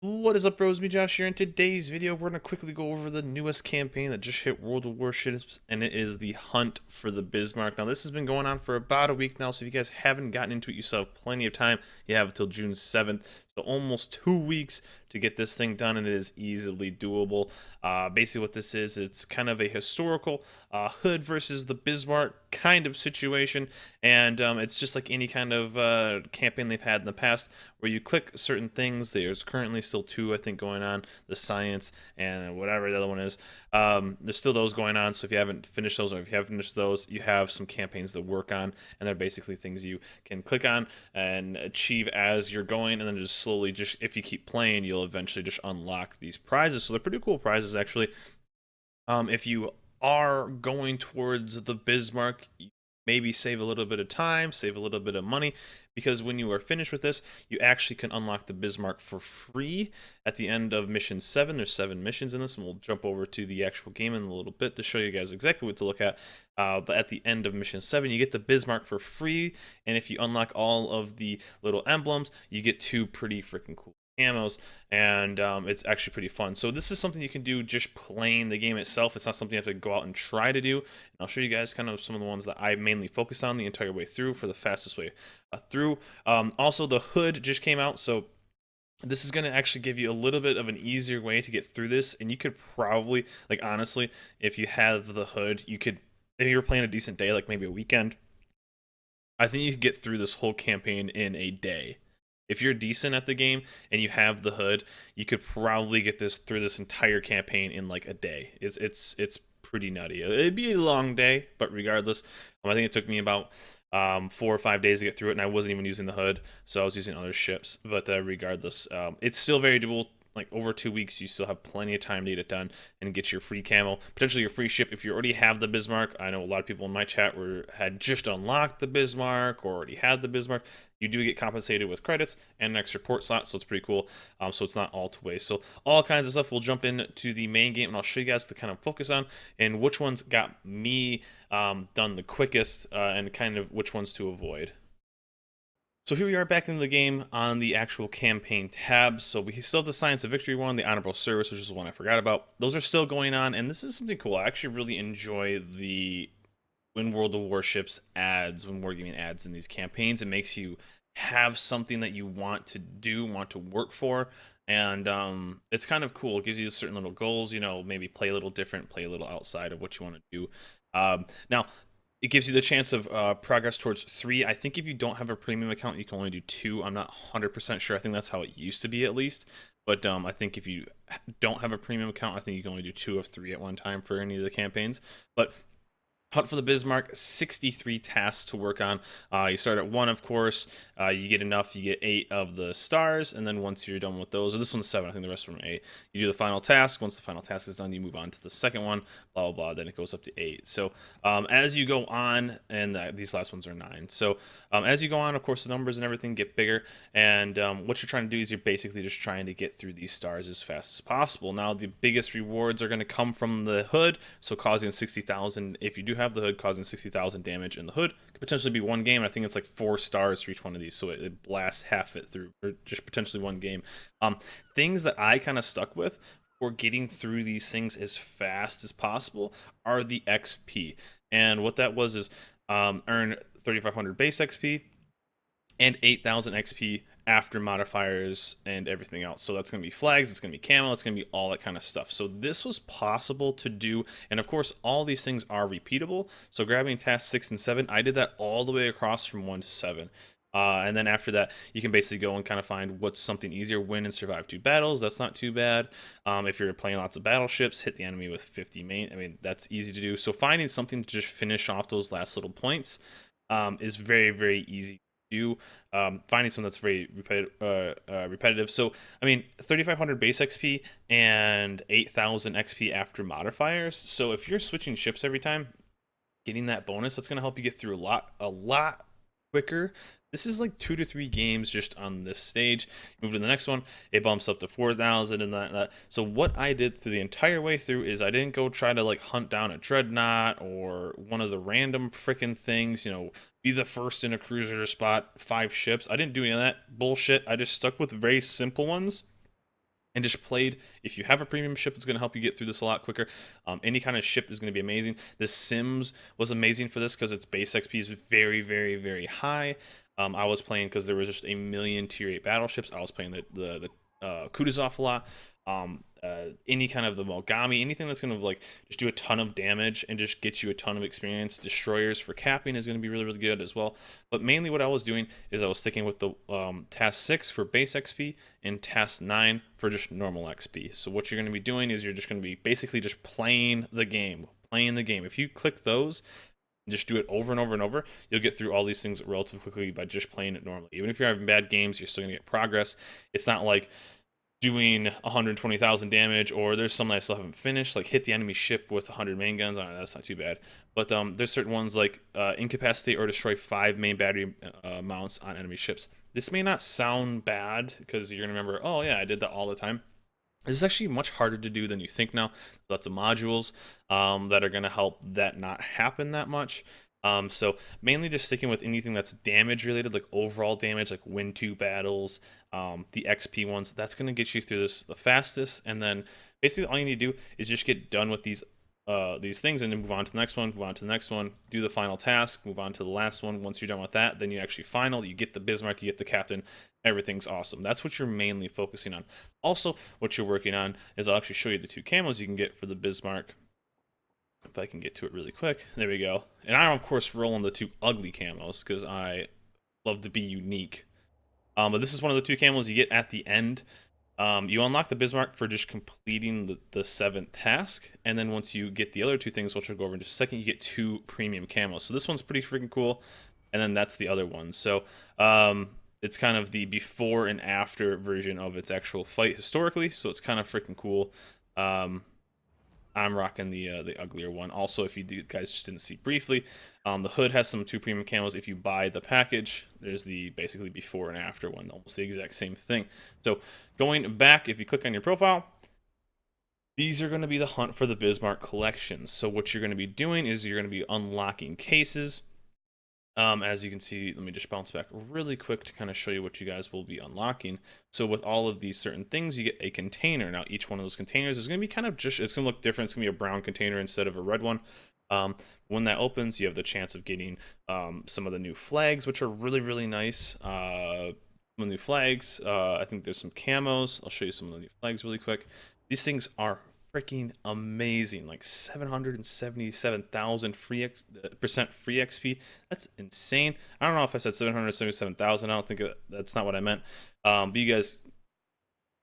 What is up, bros? Me, Josh here. In today's video, we're going to quickly go over the newest campaign that just hit World of Warships, and it is the Hunt for the Bismarck. Now, this has been going on for about a week now, so if you guys haven't gotten into it, you still have plenty of time. You have until June 7th, so almost 2 weeks to get this thing done, and it is easily doable. Basically, what this is, it's kind of a historical Hood versus the Bismarck kind of situation, and it's just like any kind of campaign they've had in the past where you click certain things. There's currently still two, I think, going on, the science and whatever the other one is. There's still those going on, so if you haven't finished those, or if you have finished those, you have some campaigns to work on, and they're basically things you can click on and achieve as you're going, and then just slowly, just if you keep playing, you'll eventually just unlock these prizes. So they're pretty cool prizes, actually. If you are going towards the Bismarck, maybe save a little bit of time, save a little bit of money, because when you are finished with this, you actually can unlock the Bismarck for free at the end of mission 7. There's 7 missions in this, and we'll jump over to the actual game in a little bit to show you guys exactly what to look at. But at the end of mission 7, you get the Bismarck for free, and if you unlock all of the little emblems, you get 2 pretty freaking cool camos, and it's actually pretty fun. So this is something you can do just playing the game itself. It's not something you have to go out and try to do. And I'll show you guys kind of some of the ones that I mainly focus on the entire way through for the fastest way through. Also, the Hood just came out, so this is going to actually give you a little bit of an easier way to get through this. And you could probably, like, honestly, if you have the Hood, you could, if you're playing a decent day, like maybe a weekend, I think you could get through this whole campaign in a day. If you're decent at the game and you have the Hood, you could probably get this through this entire campaign in like a day. It's pretty nutty. It'd be a long day, but regardless, I think it took me about 4 or 5 days to get through it, and I wasn't even using the Hood, so I was using other ships. But regardless, it's still very doable. Like over 2 weeks, you still have plenty of time to get it done and get your free camo, potentially your free ship if you already have the Bismarck. I know a lot of people in my chat had just unlocked the Bismarck or already had the Bismarck. You do get compensated with credits and an extra port slot, so it's pretty cool. So it's not all to waste. So all kinds of stuff. We'll jump into the main game, and I'll show you guys to kind of focus on and which ones got me done the quickest, and kind of which ones to avoid. So here we are back into the game on the actual campaign tabs. So we still have the Science of Victory one, the Honorable Service, which is the one I forgot about. Those are still going on, and this is something cool. I actually really enjoy the when World of Warships ads, when Wargaming ads in these campaigns. It makes you have something that you want to do, want to work for, and it's kind of cool. It gives you certain little goals, maybe play a little different, play a little outside of what you want to do. Now, it gives you the chance of progress towards 3. I think if you don't have a premium account, you can only do 2. I'm not 100% sure. I think that's how it used to be, at least. But I think if you don't have a premium account, I think you can only do 2 of 3 at one time for any of the campaigns. But Hunt for the Bismarck, 63 tasks to work on. You start at 1, of course. You get enough, you get 8 of the stars, and then once you're done with those, or this one's 7, I think the rest of them are 8. You do the final task. Once the final task is done, you move on to the second one, blah, blah, blah. Then it goes up to 8. So as you go on, and these last ones are 9. So as you go on, of course, the numbers and everything get bigger, and what you're trying to do is you're basically just trying to get through these stars as fast as possible. Now, the biggest rewards are going to come from the Hood, so causing 60,000, if you do have the Hood, causing 60,000 damage in the Hood. Could potentially be one game. I think it's like 4 stars for each one of these, so it blasts half it through, or just potentially one game. Things that I kind of stuck with for getting through these things as fast as possible are the XP. And what that was is earn 3,500 base XP and 8,000 XP after modifiers and everything else. So that's going to be flags, it's going to be camo, it's going to be all that kind of stuff. So this was possible to do, and of course all these things are repeatable. So grabbing task 6 and 7, I did that all the way across from 1 to 7. And then after that, you can basically go and kind of find what's something easier. Win and survive 2 battles. That's not too bad. If you're playing lots of battleships, hit the enemy with 50 main. I mean, that's easy to do. So finding something to just finish off those last little points is very, very easy do. Finding something that's very repetitive. So, I mean, 3,500 base XP and 8,000 XP after modifiers. So if you're switching ships every time, getting that bonus, that's going to help you get through a lot quicker. This is like 2 to 3 games just on this stage. Move to the next one, it bumps up to 4,000 and that. So what I did through the entire way through is I didn't go try to like hunt down a dreadnought or one of the random freaking things, be the first in a cruiser to spot 5 ships. I didn't do any of that bullshit. I just stuck with very simple ones and just played. If you have a premium ship, it's going to help you get through this a lot quicker. Any kind of ship is going to be amazing. The Sims was amazing for this because its base XP is very, very, very high. I was playing because there was just a million tier 8 battleships. I was playing the Kutuzov a lot. Any kind of the Mogami, anything that's going to like just do a ton of damage and just get you a ton of experience. Destroyers for capping is going to be really, really good as well. But mainly what I was doing is I was sticking with the task 6 for base XP and task 9 for just normal XP. So what you're going to be doing is you're just going to be basically just playing the game. If you click those, just do it over and over and over, you'll get through all these things relatively quickly by just playing it normally. Even if you're having bad games, you're still gonna get progress. It's not like doing 120,000 damage, or there's some that I still haven't finished, like hit the enemy ship with 100 main guns. I don't know, that's not too bad. But there's certain ones like incapacitate or destroy 5 main battery mounts on enemy ships. This may not sound bad because you're gonna remember, oh yeah, I did that all the time. This is actually much harder to do than you think now. Lots of modules that are going to help that not happen that much. So mainly just sticking with anything that's damage related, like overall damage, like win 2 battles, the XP ones. That's going to get you through this the fastest. And then basically all you need to do is just get done with these things and then move on to the next one, move on to the next one, do the final task, move on to the last one. Once you're done with that, then you actually final, you get the Bismarck, you get the captain, everything's awesome. That's what you're mainly focusing on. Also, what you're working on is I'll actually show you the 2 camos you can get for the Bismarck. If I can get to it really quick. There we go. And I'm, of course, rolling the 2 ugly camos because I love to be unique. But this is one of the 2 camos you get at the end. You unlock the Bismarck for just completing the 7th task, and then once you get the other 2 things, which we'll go over in just a second, you get 2 premium camos. So this one's pretty freaking cool, and then that's the other one. So it's kind of the before and after version of its actual fight historically, so it's kind of freaking cool. I'm rocking the uglier one. Also, if you guys just didn't see briefly, the hood has some 2 premium camos. If you buy the package, there's the basically before and after one, almost the exact same thing. So going back, if you click on your profile, these are going to be the hunt for the Bismarck collection. So what you're going to be doing is you're going to be unlocking cases. As you can see, let me just bounce back really quick to kind of show you what you guys will be unlocking. So with all of these certain things, you get a container. Now, each one of those containers is going to be kind of just, it's going to look different. It's going to be a brown container instead of a red one. When that opens, you have the chance of getting some of the new flags, which are really, really nice. Some new flags. I think there's some camos. I'll show you some of the new flags really quick. These things are freaking amazing, like 777,000 percent free XP. That's insane. I don't know if I said 777,000. I don't think that's not what I meant. But you guys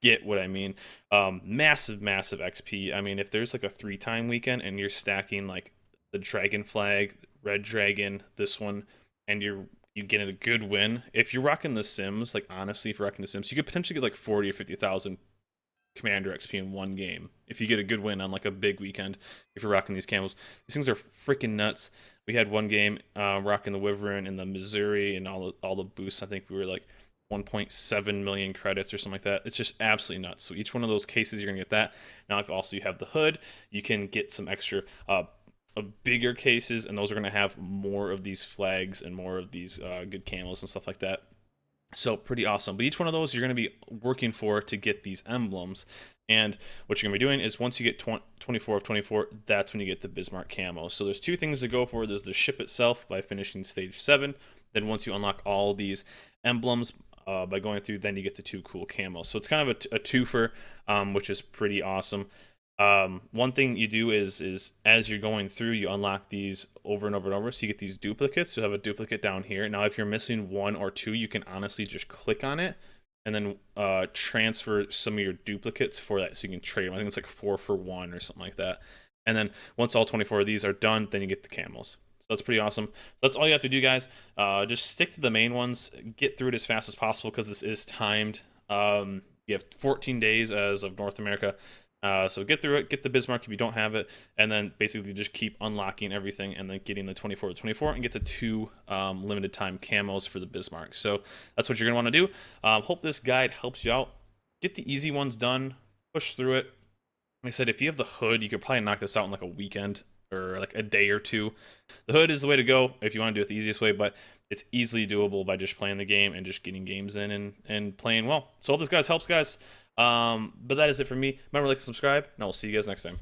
get what I mean. Massive XP. I mean, if there's like a 3-time weekend and you're stacking like the dragon flag, red dragon, this one, and you get a good win. If you're rocking the Sims, like honestly, if you're rocking the Sims, you could potentially get like 40 or 50,000 commander XP in one game if you get a good win on like a big weekend. If you're rocking these camos, these things are freaking nuts. We had one game rocking the Wyvern and the Missouri and all the boosts. I think we were like 1.7 million credits or something like that. It's just absolutely nuts. So each one of those cases, you're gonna get that. Now, if also you have the hood, you can get some extra bigger cases, and those are gonna have more of these flags and more of these good camos and stuff like that. So pretty awesome. But each one of those you're going to be working for to get these emblems. And what you're going to be doing is once you get 24 of 24, that's when you get the Bismarck camo. So there's 2 things to go for. There's the ship itself by finishing stage 7. Then once you unlock all these emblems by going through, then you get the 2 cool camos. So it's kind of a twofer, which is pretty awesome. One thing you do is as you're going through, you unlock these over and over and over, so you get these duplicates. You have a duplicate down here. Now if you're missing 1 or 2, you can honestly just click on it and then transfer some of your duplicates for that, so you can trade them. I think it's like 4 for 1 or something like that. And then once all 24 of these are done, then you get the camos. So that's pretty awesome. So that's all you have to do, guys. Just stick to the main ones, get through it as fast as possible because this is timed. You have 14 days as of North America. So get through it, get the Bismarck if you don't have it, and then basically just keep unlocking everything and then getting the 24 to 24 and get the 2 limited time camos for the Bismarck. So that's what you're going to want to do. Hope this guide helps you out. Get the easy ones done, push through it. Like I said, if you have the hood, you could probably knock this out in like a weekend or like a day or 2. The hood is the way to go if you want to do it the easiest way, but it's easily doable by just playing the game and just getting games in and playing well. So hope this guys helps, guys. But that is it for me. Remember, like and subscribe, and I will see you guys next time.